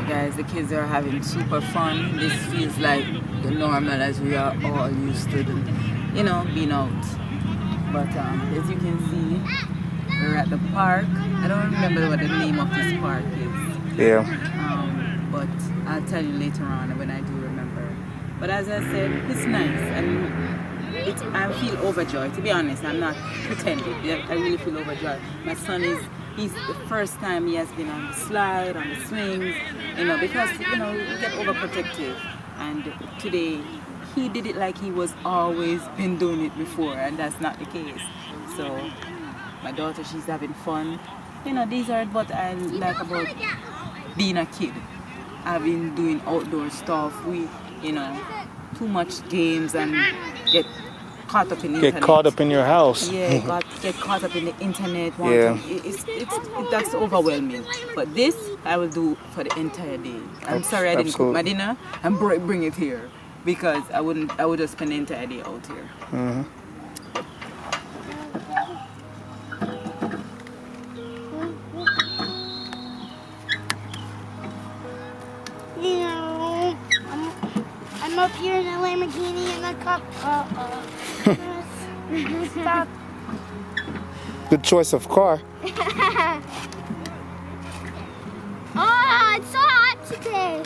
guys, the kids are having super fun. This feels like the normal as we are all used to, being out. But as you can see, we're at the park. I don't remember what the name of this park is. Yeah. But I'll tell you later on when I do remember. But as I said, it's nice, and I feel overjoyed. To be honest, I'm not pretending. I really feel overjoyed. My son he's the first time he has been on the slide, on the swings, because we get overprotective. And today he did it like he was always been doing it before, and that's not the case. So my daughter, she's having fun. These are what I like about being a kid. I've been doing outdoor stuff. We, too much games and get caught up in the internet. Get caught up in your house. Yeah, get caught up in the internet. Yeah. That's overwhelming. But this I will do for the entire day. I'm sorry I didn't cook my dinner and bring it here, because I would just spend the entire day out here. Mm-hmm. I'm up here in a Lamborghini and a cup. Stop. Good choice of car. Oh, it's so hot today.